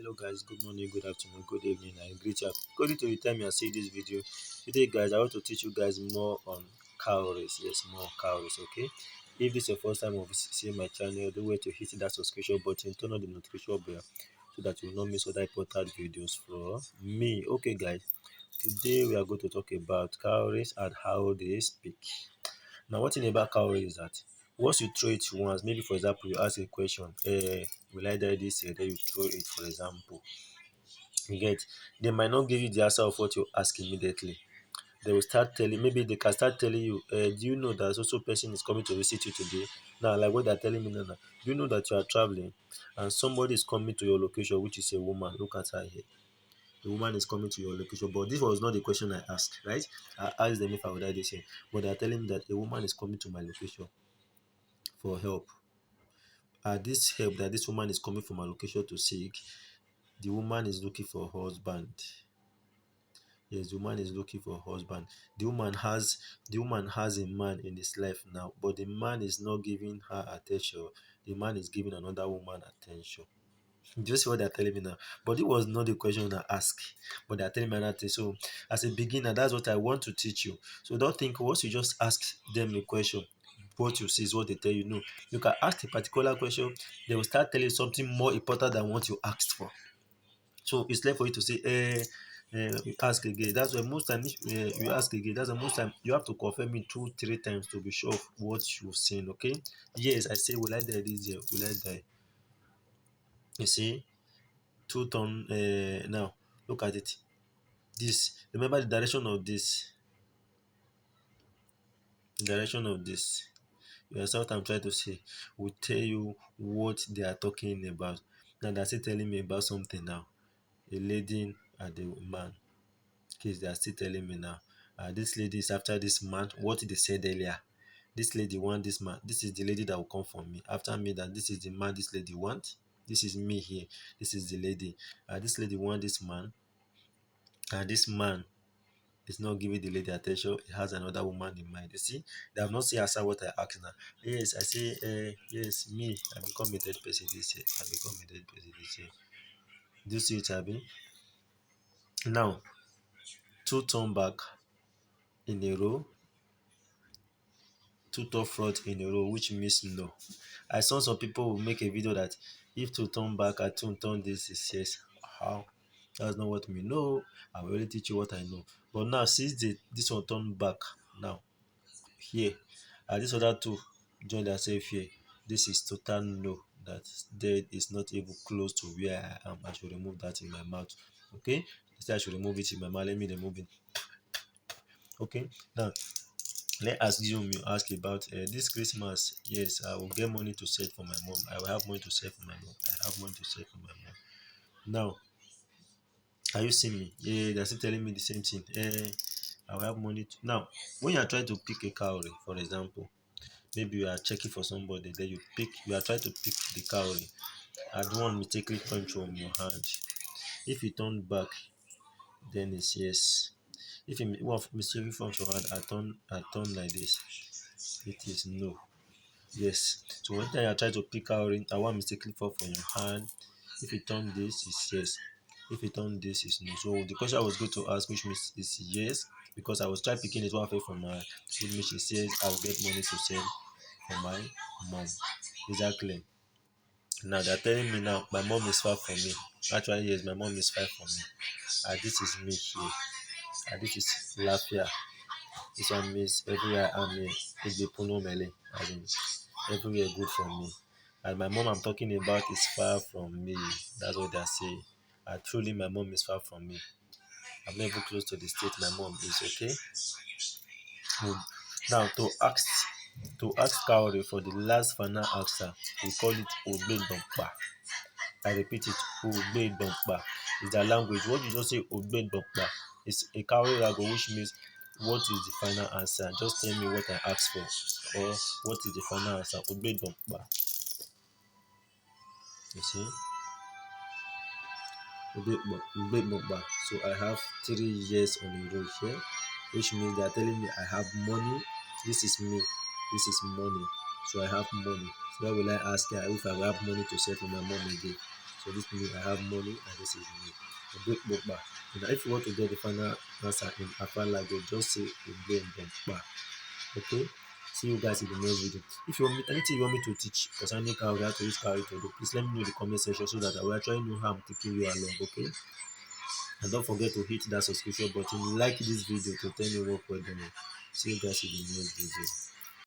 Hello guys, good morning, good afternoon, good evening. I greet you according to the time you are seeing this video. Today guys, I want to teach you guys more on cowries. Yes, more cowries, okay? If this is your first time of seeing my channel, don't wait to hit that subscription button, turn on the notification bell so that you will not miss other important videos from me. Okay guys, today we are going to talk about cowries and how they speak. Now, one thing about cowries is that once you throw it once, maybe for example, you ask a question, will I die this year? Then you throw it, for example. You get, they might not give you the answer of what you ask immediately. They will start telling, maybe they can start telling you, do you know that so person is coming to visit you today? Now, like what they're telling me now, do you know that you are traveling and somebody is coming to your location, which is a woman? Look at her here. The woman is coming to your location, but this was not the question I asked, right? I asked them if I would die this year, but they are telling me that a woman is coming to my location for help. This help that this woman is coming from her location to seek, the woman is looking for a husband. Yes, the woman is looking for a husband. The woman has a man in his life now, but the man is not giving her attention. The man is giving another woman attention. Just what they're telling me now. But it was not the question I asked. But they're telling me another thing. So as a beginner, that's what I want to teach you. So don't think once you just ask them a question, what you see is what they tell you. No. You can ask a particular question, they will start telling you something more important than what you asked for. So it's left for you to say, you ask again. That's why most time you ask again. That's why most time you have to confirm it 2, 3 times to be sure of what you've seen. Okay. Yes, I say, will I die this year? Will I die? You see, two-tone. Now look at it. This, remember the direction of this. Direction of this. You understand what I'm trying to say? Will tell you what they are talking about. Now they're still telling me about something now. A lady and a man. Case they are still telling me now. This lady is after this man. What they said earlier. This lady want this man. This is the lady that will come for me. After me, that this is the man this lady want. This is me here. This is the lady. This lady want this man. And this man is not giving the lady attention. He has another woman in mind. You see, they have not seen answer what I asked now. Yes, I say, yes, me, I become a dead person this year. I become a dead person this year. Do you see it, Abby? Now, two turn back in a row, two top front in a row, which means no. I saw some people will make a video that if to turn back and two turn this is yes. How? That's not what we know. I will already teach you what I know. But now, since this one turn back now, here, this other two join themselves here. This is total no. That dead is not even close to where I am. I should remove that in my mouth. Okay? Instead, I should remove it in my mouth. Let me remove it. Okay? Now, let us assume you ask about this Christmas. Yes, I will get money to save for my mom. I will have money to save for my mom. I have money to save for my mom. Now, are you seeing me? Yeah, they're still telling me the same thing. I will have money to. Now, when you are trying to pick a cowrie, for example, maybe you are checking for somebody, then you are trying to pick the cowrie, and one mistakenly punch from your hand. If you turn back, then it's yes. If you one mistakenly punch your hand, I turn like this. It is no. Yes. So when you are trying to pick cowrie, and one mistakenly fall from your hand, if you turn this, is yes. If you turn this, is no. So the question I was going to ask, which means is yes, because I was trying picking it one fell from my, which means she says I will get money to send for my mom. Exactly. Now they're telling me now my mom is far from me. Actually, yes, my mom is far from me. This is me here. This is Lafia. This one means everywhere I'm here. It's the Puno Mele. As in, everywhere good for me. And my mom I'm talking about is far from me. That's what they're saying. Truly, my mom is far from me. I'm not even close to the state my mom is. Okay. Good. Now to ask Cowrie for the last final answer, we call it Ogbendokpa. I repeat it, Ogbendokpa is their language. What you just say Ogbendokpa is a Cowrie rago, which means what is the final answer? Just tell me what I asked for, or what is the final answer? Ogbendokpa. You see, Ogbendokpa. So I have 3 years on a row here, which means they are telling me I have money. This is me. This is money. So I have money. So why will I ask her if I will have money to sell for my mom again? So for this meal I have money and this is me. Break book back. And if you want to get the final answer in Afar language, just say back. Okay. See you guys in the next video. If you want me anything you want me to teach concerning cowrie, how to use cowrie to do, please let me know in the comment section so that I will actually know how I'm taking you along. Okay. And don't forget to hit that subscription button. Like this video to tell me what we're doing. See you guys in the next video.